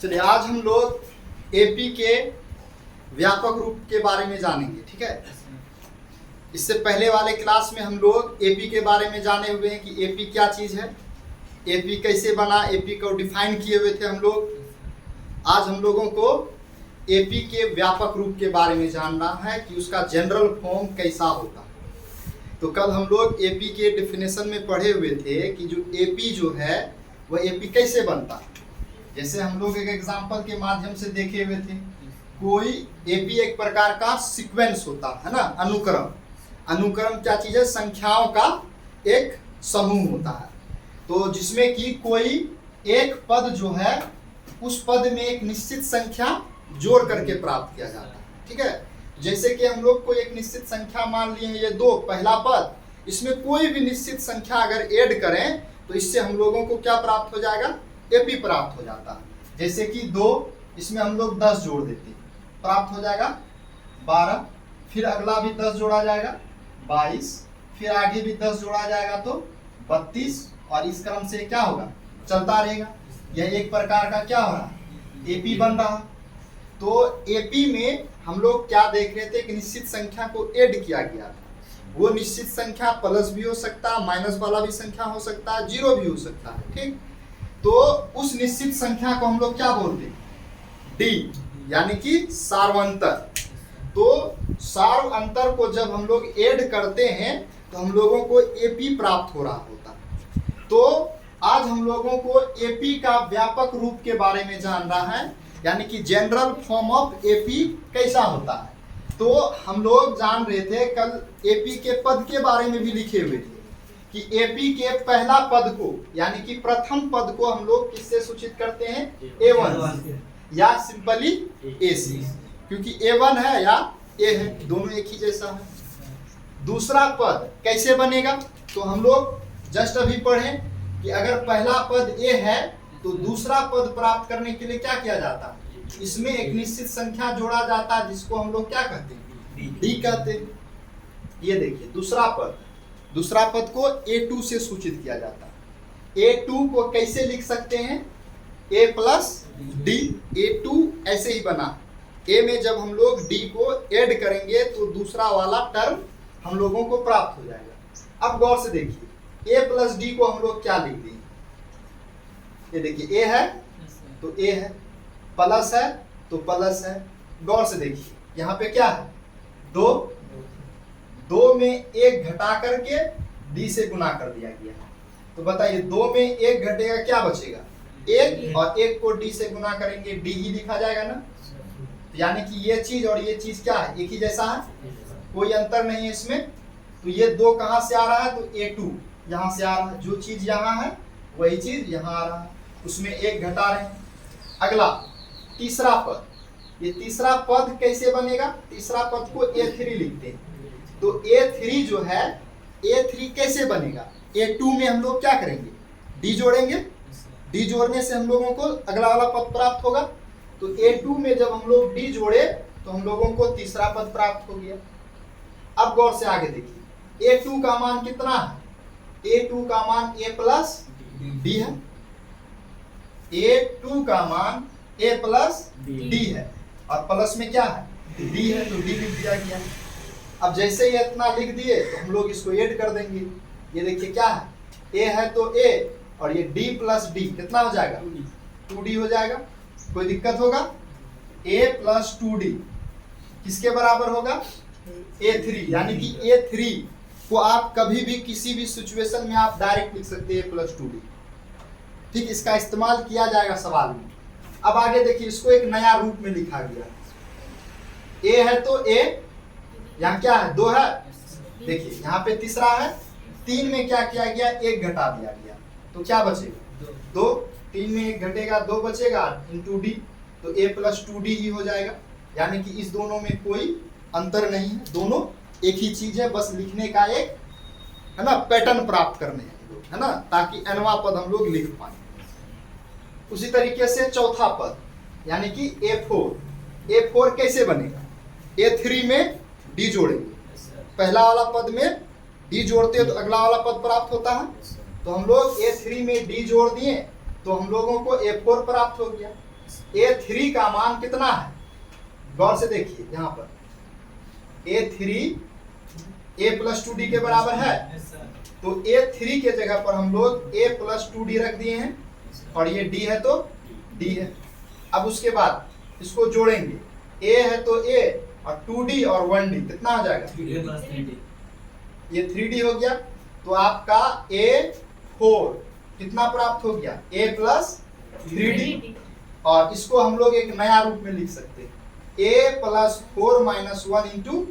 चलिए आज हम लोग एपी के व्यापक रूप के बारे में जानेंगे। ठीक है, इससे पहले वाले क्लास में हम लोग एपी के बारे में जाने हुए हैं कि एपी क्या चीज़ है, एपी कैसे बना, एपी को डिफाइन किए हुए थे हम लोग। आज हम लोगों को एपी के व्यापक रूप के बारे में जानना है कि उसका जनरल फॉर्म कैसा होता है। तो कल हम लोग एपी के डेफिनेशन में पढ़े हुए थे कि जो एपी जो है वह एपी कैसे बनता है। जैसे हम लोग एक एग्जांपल के माध्यम से देखे हुए थे, कोई एपी एक प्रकार का सीक्वेंस होता है ना, अनुक्रम। अनुक्रम क्या चीज़ है? संख्याओं का एक समूह होता है, तो जिसमें कि कोई एक पद जो है उस पद में एक निश्चित संख्या जोड़ करके प्राप्त किया जाता है। ठीक है, जैसे कि हम लोग को एक निश्चित संख्या मान लिए हैं, ये दो पहला पद, इसमें कोई भी निश्चित संख्या अगर ऐड करें तो इससे हम लोगों को क्या प्राप्त हो जाएगा? एपी प्राप्त हो जाता है। जैसे कि 2, इसमें हम लोग 10 जोड़ देते हैं, प्राप्त हो जाएगा 12। फिर अगला भी 10 जोड़ा जाएगा 22, फिर आगे भी 10 जोड़ा जाएगा तो 32, और इस क्रम से क्या होगा? चलता रहेगा। यह एक प्रकार का क्या हो रहा है? एपी बन रहा। तो एपी में हम लोग क्या देख रहे थे कि निश्चित संख्या को ऐड किया गया था। वो निश्चित संख्या प्लस भी हो सकता है, माइनस वाला भी संख्या हो सकता है, जीरो भी हो सकता है। ठीक, तो उस निश्चित संख्या को हम लोग क्या बोलते हैं? डी, यानी कि सार्वंतर। तो सार्व अंतर को जब हम लोग ऐड करते हैं तो हम लोगों को एपी प्राप्त हो रहा होता है। तो आज हम लोगों को एपी का व्यापक रूप के बारे में जानना है, यानी कि जनरल फॉर्म ऑफ एपी कैसा होता है। तो हम लोग जान रहे थे कल एपी के पद के बारे में भी लिखे हुए थे कि एपी के पहला पद को, यानी कि प्रथम पद को हम लोग किससे सूचित करते हैं? A1 या सिंपली AC, क्योंकि A1 है या A है, दोनों एक ही जैसा है। दूसरा पद कैसे बनेगा? तो हम लोग जस्ट अभी पढ़े कि अगर पहला पद A है तो दूसरा पद प्राप्त करने के लिए क्या किया जाता है? इसमें एक निश्चित संख्या जोड़ा जाता है, जिसको हम लोग क्या कहते हैं? D कहते हैं। ये देखिए दूसरा पद को A2 से सूचित किया जाता है। A2 को कैसे लिख सकते हैं? A plus D। A2 ऐसे ही बना, A में जब हम लोग D को ऐड करेंगे तो दूसरा वाला टर्म हम लोगों को प्राप्त हो जाएगा। अब गौर से देखिए, A प्लस D को हम लोग क्या लिख देंगे? ये देखिए A है तो A है, प्लस है तो प्लस है। गौर से देखिए यहाँ पे क्या है? 2 में 1 घटा करके D से गुना कर दिया गया है। तो बताइए 2 में 1 घटेगा, क्या बचेगा? 1, और 1 को D से गुना करेंगे D ही लिखा जाएगा ना। यानी कि ये चीज और ये चीज क्या है? एक ही जैसा है, कोई अंतर नहीं है इसमें। तो ये 2 कहाँ से आ रहा है? तो A2 यहाँ से आ रहा है। जो चीज यहाँ है वही चीज यहाँ आ रहा है, उसमें 1 घटा रहे हैं। अगला तीसरा पद, ये तीसरा पद कैसे बनेगा? तीसरा पद को A3 लिखते हैं। तो A3 जो है, A3 कैसे बनेगा? A2 में हम लोग क्या करेंगे? D जोड़ेंगे। D जोड़ने से हम लोगों को अगला वाला पद प्राप्त होगा। तो A2 में जब हम लोग D जोड़े तो हम लोगों को तीसरा पद प्राप्त हो गया। अब गौर से आगे देखिए, A2 का मान कितना है? A2 का मान A प्लस D है। A2 का मान A प्लस D है, और प्लस में क्या है? D है, तो D लिख दिया गया। अब जैसे ये इतना लिख दिए तो हम लोग इसको ऐड कर देंगे। ये देखिए क्या है? A है तो A, और ये D प्लस D कितना हो जाएगा? 2D हो जाएगा। कोई दिक्कत होगा? A प्लस 2D किसके बराबर होगा? A3, यानी कि A3 को आप कभी भी किसी भी सिचुएशन में आप डायरेक्ट लिख सकते हैं A प्लस 2D। ठीक, इसका इस्तेमाल किया जाएगा सवाल में। अब आगे देखिए, इसको एक नया रूप में लिखा गया। A है तो A, यहाँ क्या है? 2 है। देखिए यहाँ पे तीसरा है, 3 में क्या किया गया? 1 घटा दिया गया, तो क्या बचेगा? 2। 3 में 1 घटेगा, 2 बचेगा, इंटू D, तो A प्लस 2D ही हो जाएगा। यानी कि इस दोनों में कोई अंतर नहीं है, दोनों एक ही चीज है, बस लिखने का एक है ना पैटर्न प्राप्त करने हैं लोग, है ना, ताकि nवां पद हम लोग लिख पाए। उसी तरीके से चौथा पद, यानी कि A4 कैसे बनेगा? A3 में D जोड़ेंगे, पहला वाला पद में D जोड़ते हैं तो अगला वाला पद प्राप्त होता है। तो हम लोग A3 में D जोड़ दिए तो हम लोगों को A4 प्राप्त हो गया। A3 का मान कितना है, गौर से देखिए यहाँ पर A3 A प्लस 2D के बराबर है, तो A3 के जगह पर हम लोग A प्लस 2D रख दिए हैं और ये D है तो D है। अब उसके बाद इसको जोड़ेंगे, A है तो A और 2D और 1D कितना हो जाएगा, ये 3D हो गया। तो आपका A4 कितना प्राप्त हो गया, A प्लस 3D। और इसको हम लोग एक नया रूप में लिख सकते हैं, A plus 4 minus 1 into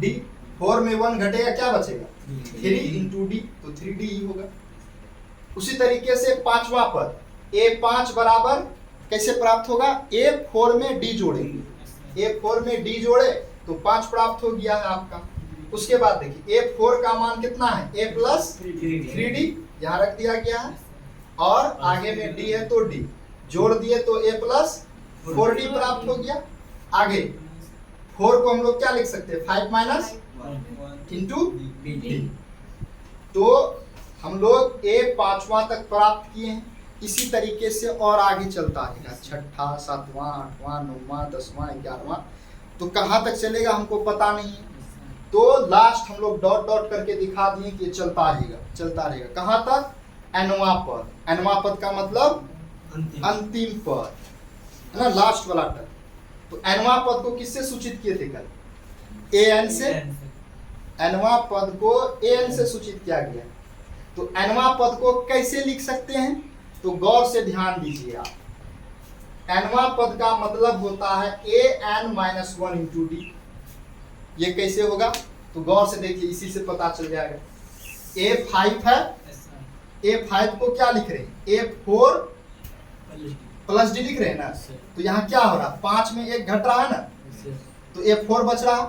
D। 4 में 1 घटेगा, क्या बचेगा, 3 इंटू D, तो 3D ही होगा। उसी तरीके से पांचवा पद A5 बराबर कैसे प्राप्त होगा, A4 में D जोड़ेंगे, A4 में D जोड़े तो 5 प्राप्त हो गया है आपका। उसके बाद देखिए A4 का मान कितना है, A प्लस 3D यहाँ रख दिया गया है, और आगे में D है तो D जोड़ दिए तो A प्लस 4D प्राप्त हो गया। आगे 4 को हम लोग क्या लिख सकते हैं, 5 माइनस इंटू D। तो हम लोग A 5वां तक प्राप्त किए हैं। इसी तरीके से और आगे चलता रहेगा, 6ठा 7वां 8वां 9वां 10वां 11वां, तो कहाँ तक चलेगा हमको पता नहीं है। तो लास्ट हम लोग डॉट डॉट करके दिखा दिए कि चलता रहेगा कहाँ तक, nवां पद। nवां पद का मतलब अंतिम पद है ना, लास्ट वाला टर्म। तो nवां पद को किससे सूचित किए थे कल, an से। nवां पद को an से सूचित किया गया। तो nवां पद को कैसे लिख सकते हैं, तो गौर से ध्यान दीजिए आप। nवां पद का मतलब होता है an माइनस 1 इंटू डी। ये कैसे होगा, तो गौर से देखिए, इसी से पता चल जाएगा। A5 है, A5 को क्या लिख रहे हैं, A4 प्लस डी लिख रहे हैं ना। तो यहाँ क्या हो रहा है, 5 में 1 घट रहा है ना, तो A4 बच रहा।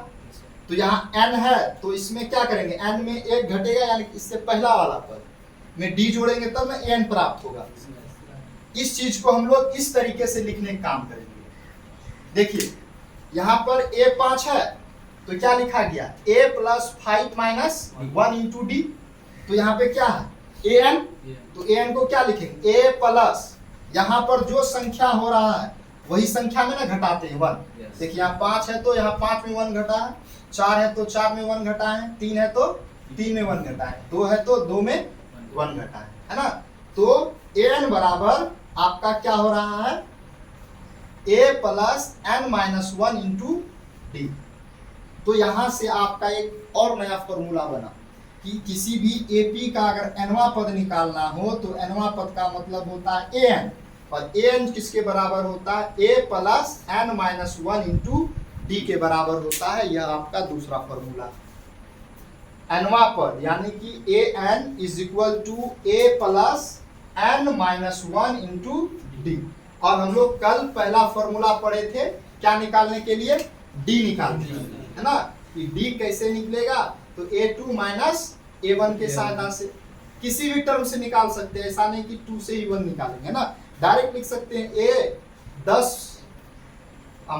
तो यहाँ n है तो इसमें क्या करेंगे, n में 1 घटेगा, यानी इससे पहला वाला पद में d जोड़ेंगे तब में n प्राप्त होगा। इस चीज को हम लोग इस तरीके से लिखने का काम करेंगे। देखिए यहाँ पर A5 है तो क्या लिखा गया, A plus 5 minus 1 into D. तो यहाँ पे क्या है, an, तो an को क्या लिखेंगे, A प्लस, यहाँ पर जो संख्या हो रहा है वही संख्या में ना घटाते हैं 1। देखिए यहाँ 5 है तो यहाँ 5 में 1 घटा है, 4 है तो 4 में 1 घटा है, 3 है तो 3 में 1 घटा है, 2 है तो 2 में 1 घटा है ना। तो an बराबर आपका क्या हो रहा है, A plus n minus 1 into D. तो यहाँ से आपका एक और नया फॉर्मूला बना कि किसी भी AP का अगर nवां पद निकालना हो तो nवां पद का मतलब होता है an, और an किसके बराबर होता है, A plus n minus 1 into D के बराबर होता है। यह आपका दूसरा फॉर्मूला। nवां पद यानी कि an is equal to A plus n minus 1 into D. और हम लोग कल पहला फॉर्मूला पढ़े थे क्या निकालने के लिए, d निकालने के लिए, है ना। कि d कैसे निकलेगा, तो A2 माइनस A1 के सहायता से किसी भी टर्म से निकाल सकते हैं, ऐसा नहीं कि 2 से ही 1 निकालेंगे ना। डायरेक्ट लिख सकते हैं A10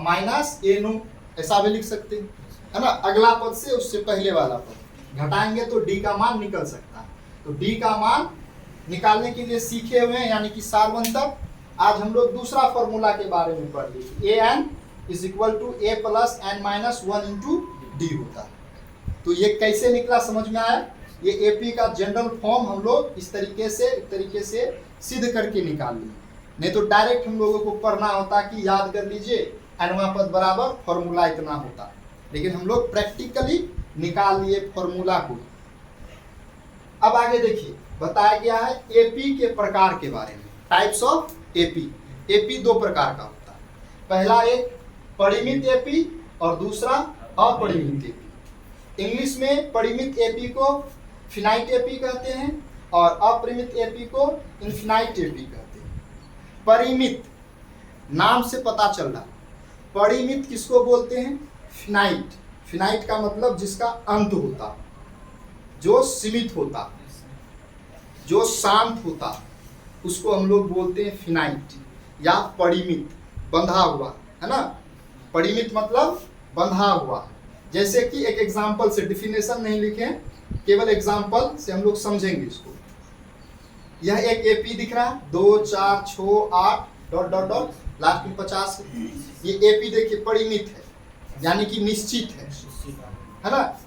माइनस A9, ऐसा भी लिख सकते हैं, है ना। अगला पद से उससे पहले वाला पद घटाएंगे तो d का मान निकल सकता है। तो d का मान निकालने के लिए सीखे हुए हैं, यानी कि सारवंतक। आज हम लोग दूसरा फॉर्मूला के बारे में पढ़ लीजिए, an is equal to A plus n minus 1 into D होता है। तो ये कैसे निकला समझ में आया, ये AP का जनरल फॉर्म हम लोग इस तरीके से सिद्ध करके निकाल लिए। नहीं तो डायरेक्ट हम लोगों को पढ़ना होता कि याद कर लीजिए nवां पद बराबर फॉर्मूला इतना होता, लेकिन हम लोग प्रैक्टिकली निकाल लिए फॉर्मूला को। अब आगे देखिए, बताया गया है AP के प्रकार के बारे में, टाइप्स ऑफ AP। AP 2 प्रकार का होता है, पहला एक परिमित AP और दूसरा अपरिमित AP। इंग्लिश में परिमित AP को फिनाइट AP कहते हैं और अपरिमित AP को इनफिनाइट AP कहते हैं। परिमित नाम से पता चल रहा, परिमित किसको बोलते हैं, फिनाइट। फिनाइट का मतलब जिसका अंत होता, जो सीमित होता, जो शांत होता, उसको हम लोग बोलते हैं फिनाइट या परिमित, बंधा हुआ, है ना। परिमित मतलब बंधा हुआ। जैसे कि एक एग्जाम्पल से, डिफिनेशन नहीं लिखे, केवल एग्जाम्पल से हम लोग समझेंगे इसको। यह एक AP दिख रहा है, 2 4 6 8 डॉट डॉट डॉट लास्ट में 50 है। ये एपी देखिए परिमित है, यानी कि निश्चित है ना,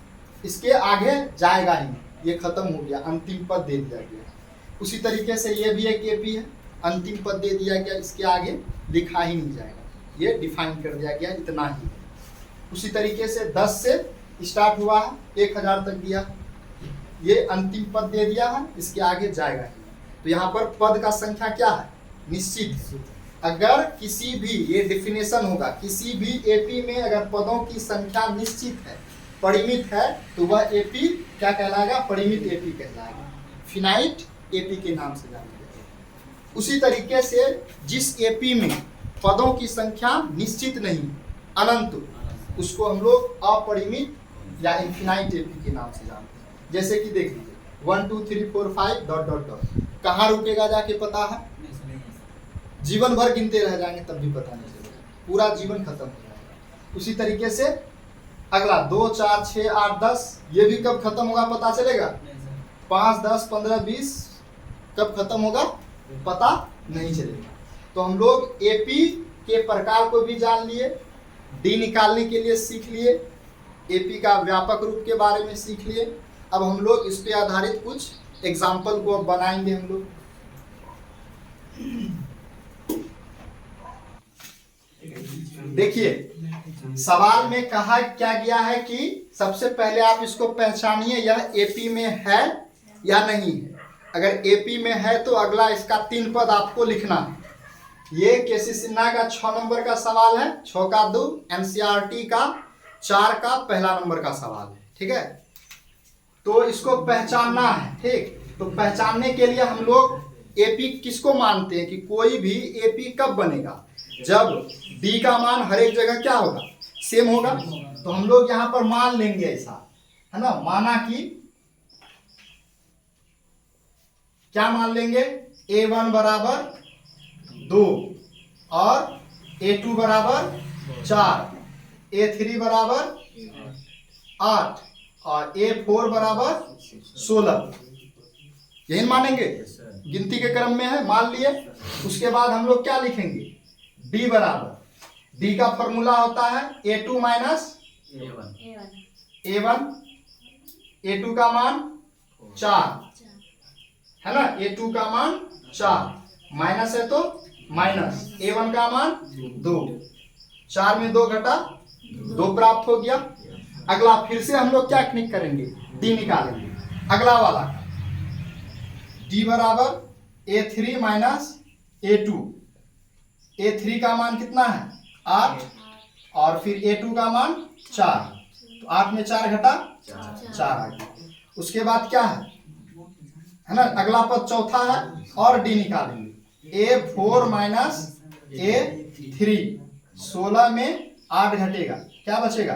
इसके आगे जाएगा ही नहीं, ये खत्म हो गया, अंतिम पद दे दिया गया। उसी तरीके से ये भी एक एपी है, अंतिम पद दे दिया गया, इसके आगे लिखा ही नहीं जाएगा, ये डिफाइन कर दिया गया, इतना ही। उसी तरीके से 10 से स्टार्ट हुआ है, 1000 तक दिया, ये अंतिम पद दे दिया है, इसके आगे जाएगा ही। तो यहाँ पर पद का संख्या क्या है, निश्चित। अगर किसी भी, ये डेफिनेशन होगा, किसी भी एपी में अगर पदों की संख्या निश्चित है, परिमित है, तो वह एपी क्या कहलाएगा, परिमित एपी कहलाएगा, फिनाइट एपी के नाम से जाना जाएगा। उसी तरीके से जिस एपी में पदों की संख्या निश्चित नहीं, अनंत, उसको हम लोग अपरिमित या इनफिनाइट एपी के नाम से जानते हैं। जैसे कि देख लीजिए 1 2 3 4 5 डॉट डॉट डॉट, कहाँ रुकेगा जाके पता है, जीवन भर गिनते रह जाएंगे तब भी पता नहीं चलेगा, पूरा जीवन खत्म हो जाएगा। उसी तरीके से अगला 2 4 6 8 10, ये भी कब खत्म होगा पता चलेगा, 5 10 15 20 कब खत्म होगा पता नहीं चलेगा। तो हम लोग एपी के प्रकार को भी जान लिए, डी निकालने के लिए सीख लिए, एपी का व्यापक रूप के बारे में सीख लिए। अब हम लोग इस पे आधारित कुछ एग्जाम्पल को अब बनाएंगे हम लोग। देखिए सवाल में कहा क्या गया है कि सबसे पहले आप इसको पहचानिए, यह एपी में है या नहीं है। अगर एपी में है तो अगला इसका 3 पद आपको लिखना है। ये केसी सिन्हा का 6 नंबर का सवाल है, 6 का 2, एनसीईआरटी का 4 का पहला नंबर का सवाल है, ठीक है। तो इसको पहचानना है, ठीक। तो पहचानने के लिए हम लोग एपी किसको मानते हैं कि कोई भी एपी कब बनेगा, जब डी का मान हर एक जगह क्या होगा, सेम होगा। तो हम लोग यहाँ पर मान लेंगे ऐसा, है ना, माना कि क्या मान लेंगे, A1 बराबर 2 और A2 बराबर 4, A3 बराबर 8 और A4 बराबर 16, यही मानेंगे, गिनती के क्रम में है, मान लिए। उसके बाद हम लोग क्या लिखेंगे, D बराबर, D का फॉर्मूला होता है A2 माइनस A1, A2 का मान 4 है ना, A2 का मान 4, माइनस है तो माइनस, A1 का मान 2, 4 में 2 घटा 2 प्राप्त हो गया। अगला फिर से हम लोग क्या करेंगे, D निकालेंगे, अगला वाला D बराबर A3 माइनस A2, A3 का मान कितना है 8 और फिर A2 का मान 4, तो 8 में 4 घटा 4 आ गया। उसके बाद क्या है ना, अगला पद चौथा है और D निकालेंगे, A4 माइनस A3, 16 में 8 घटेगा, क्या बचेगा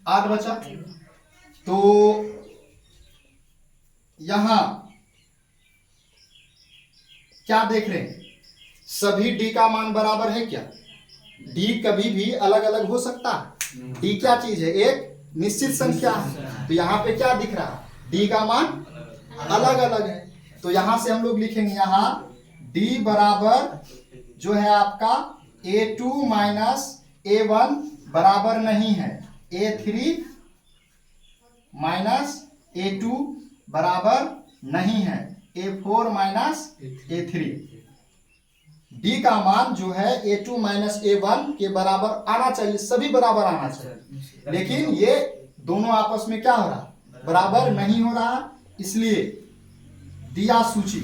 8 बचा। तो यहां क्या देख रहे हैं, सभी D का मान बराबर है क्या, D कभी भी अलग अलग हो सकता है, D क्या चीज है, एक निश्चित संख्या है। तो यहाँ पे क्या दिख रहा है, D का मान अलग अलग है। तो यहां से हम लोग लिखेंगे, यहाँ D बराबर जो है आपका A2 माइनस A1 बराबर नहीं है A3 माइनस A2 बराबर नहीं है A4 माइनस A3। D का मान जो है A2 माइनस A1 के बराबर आना चाहिए, सभी बराबर आना चाहिए, लेकिन ये दोनों आपस में क्या हो रहा, बराबर नहीं हो रहा। इसलिए दिया सूची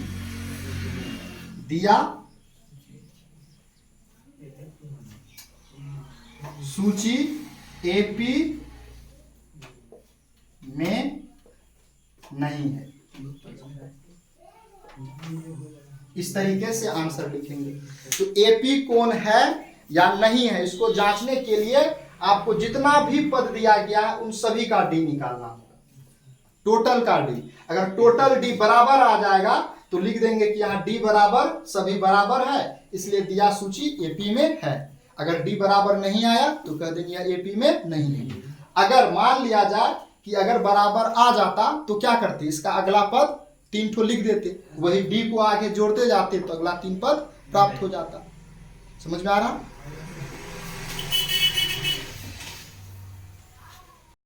एपी में नहीं है। इस तरीके से आंसर लिखेंगे। तो एपी कौन है या नहीं है, इसको जांचने के लिए आपको जितना भी पद दिया गया है उन सभी का डी निकालना होगा, टोटल का डी। अगर टोटल डी बराबर आ जाएगा तो लिख देंगे कि यहाँ डी बराबर सभी बराबर है, इसलिए दिया सूची एपी में है। अगर डी बराबर नहीं आया तो कह देंगे यह एपी में नहीं है। अगर मान लिया जाए कि अगर बराबर आ जाता तो क्या करते, इसका अगला पद 3 ठो लिख देते, वही डी को आगे जोड़ते जाते तो अगला 3 पद प्राप्त हो जाता। समझ में आ रहा?